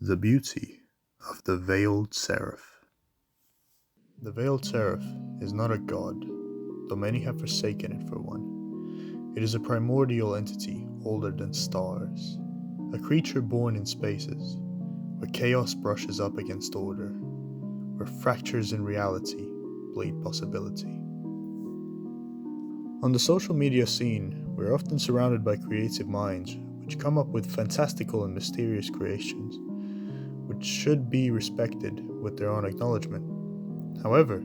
The beauty of the veiled Seraph. The veiled Seraph is not a god, though many have forsaken it for one. It is a primordial entity older than stars, a creature born in spaces, where chaos brushes up against order, where fractures in reality bleed possibility. On the social media scene, we're often surrounded by creative minds which come up with fantastical and mysterious creations, which should be respected with their own acknowledgement. However,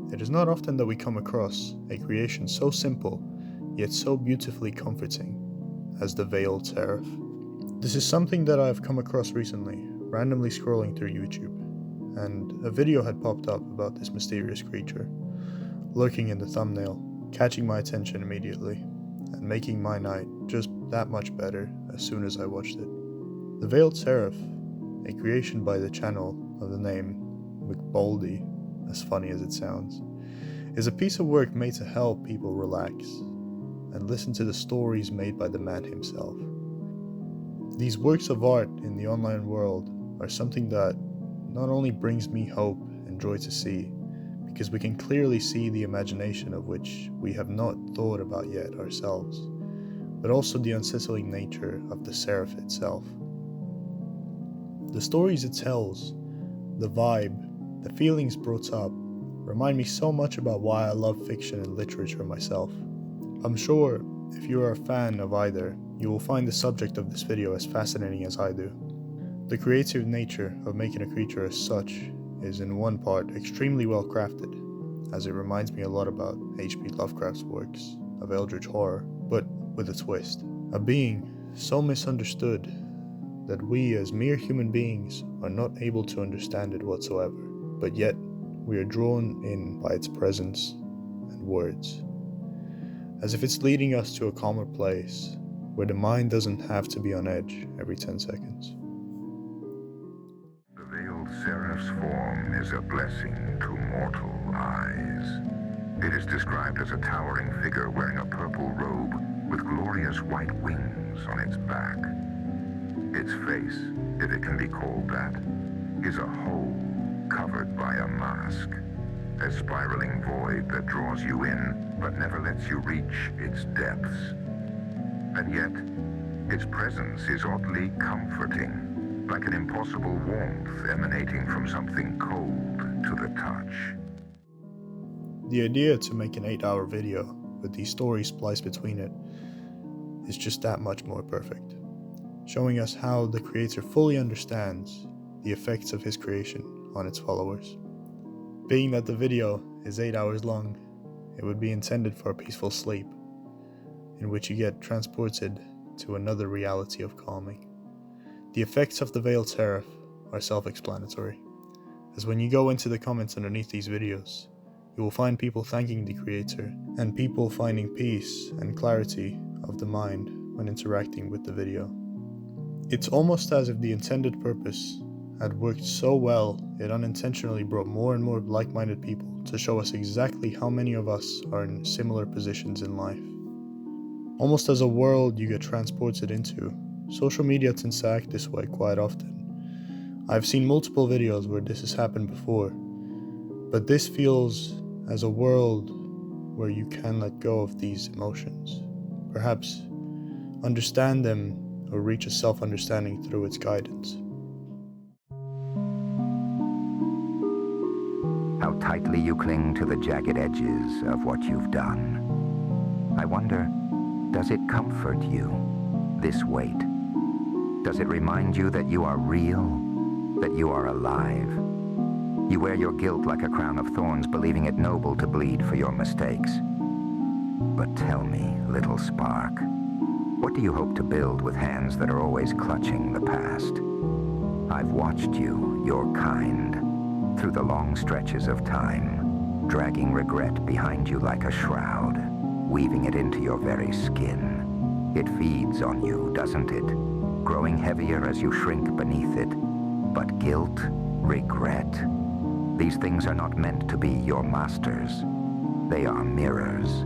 it is not often that we come across a creation so simple, yet so beautifully comforting, as the veiled Seraph. This is something that I have come across recently, randomly scrolling through YouTube, and a video had popped up about this mysterious creature, lurking in the thumbnail, catching my attention immediately, and making my night just that much better as soon as I watched it. The Veiled Seraph, a creation by the channel of the name McBoldy, as funny as it sounds, is a piece of work made to help people relax and listen to the stories made by the man himself. These works of art in the online world are something that not only brings me hope and joy to see, because we can clearly see the imagination of which we have not thought about yet ourselves, but also the unsettling nature of the Seraph itself. The stories it tells, the vibe, the feelings brought up, remind me so much about why I love fiction and literature myself. I'm sure if you are a fan of either, you will find the subject of this video as fascinating as I do. The creative nature of making a creature as such is in one part extremely well crafted, as it reminds me a lot about H.P. Lovecraft's works of eldritch horror, but with a twist. A being so misunderstood that we as mere human beings are not able to understand it whatsoever, but yet we are drawn in by its presence and words, as if it's leading us to a calmer place where the mind doesn't have to be on edge every 10 seconds. The veiled Seraph's form is a blessing to mortal eyes. It is described as a towering figure wearing a purple robe with glorious white wings on its back. Its face, if it can be called that, is a hole covered by a mask, a spiraling void that draws you in but never lets you reach its depths. And yet, its presence is oddly comforting, like an impossible warmth emanating from something cold to the touch. The idea to make an 8-hour video with these stories spliced between it is just that much more perfect, showing us how the creator fully understands the effects of his creation on its followers. Being that the video is 8 hours long, it would be intended for a peaceful sleep, in which you get transported to another reality of calming. The effects of the Veiled Seraph are self-explanatory, as when you go into the comments underneath these videos, you will find people thanking the creator, and people finding peace and clarity of the mind when interacting with the video. It's almost as if the intended purpose had worked so well, it unintentionally brought more and more like-minded people to show us exactly how many of us are in similar positions in life. Almost as a world you get transported into, social media tends to act this way quite often. I've seen multiple videos where this has happened before, but this feels as a world where you can let go of these emotions, perhaps understand them or reach a self-understanding through its guidance. How tightly you cling to the jagged edges of what you've done. I wonder, does it comfort you, this weight? Does it remind you that you are real, that you are alive? You wear your guilt like a crown of thorns, believing it noble to bleed for your mistakes. But tell me, little spark, what do you hope to build with hands that are always clutching the past? I've watched you, your kind, through the long stretches of time, dragging regret behind you like a shroud, weaving it into your very skin. It feeds on you, doesn't it? Growing heavier as you shrink beneath it. But guilt, regret, these things are not meant to be your masters. They are mirrors.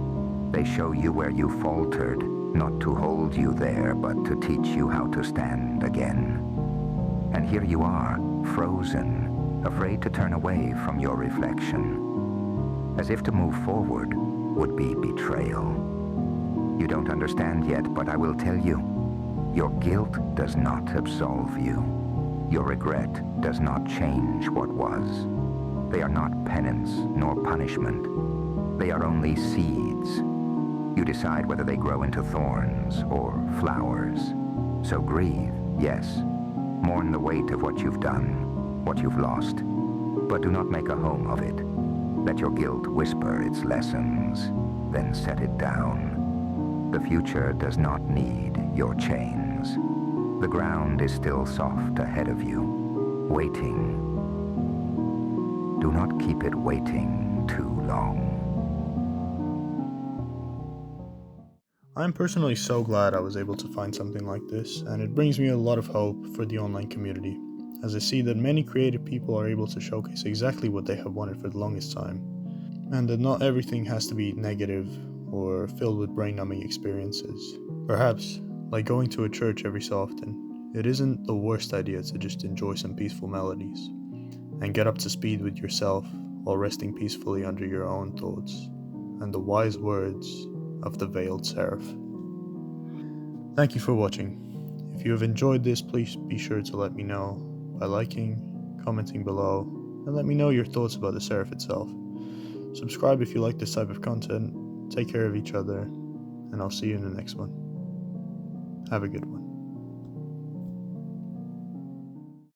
They show you where you faltered, not to hold you there, but to teach you how to stand again. And here you are, frozen, afraid to turn away from your reflection. As if to move forward would be betrayal. You don't understand yet, but I will tell you. Your guilt does not absolve you. Your regret does not change what was. They are not penance nor punishment. They are only seeds. You decide whether they grow into thorns or flowers. So grieve, yes. Mourn the weight of what you've done, what you've lost. But do not make a home of it. Let your guilt whisper its lessons, then set it down. The future does not need your chains. The ground is still soft ahead of you, waiting. Do not keep it waiting too long. I'm personally so glad I was able to find something like this, and it brings me a lot of hope for the online community, as I see that many creative people are able to showcase exactly what they have wanted for the longest time, and that not everything has to be negative or filled with brain-numbing experiences. Perhaps, like going to a church every so often, it isn't the worst idea to just enjoy some peaceful melodies, and get up to speed with yourself while resting peacefully under your own thoughts, and the wise words of the veiled Seraph. Thank you for watching. If you have enjoyed this, please be sure to let me know by liking, commenting below, and let me know your thoughts about the Seraph itself. Subscribe if you like this type of content. Take care of each other, and I'll see you in the next one. Have a good one.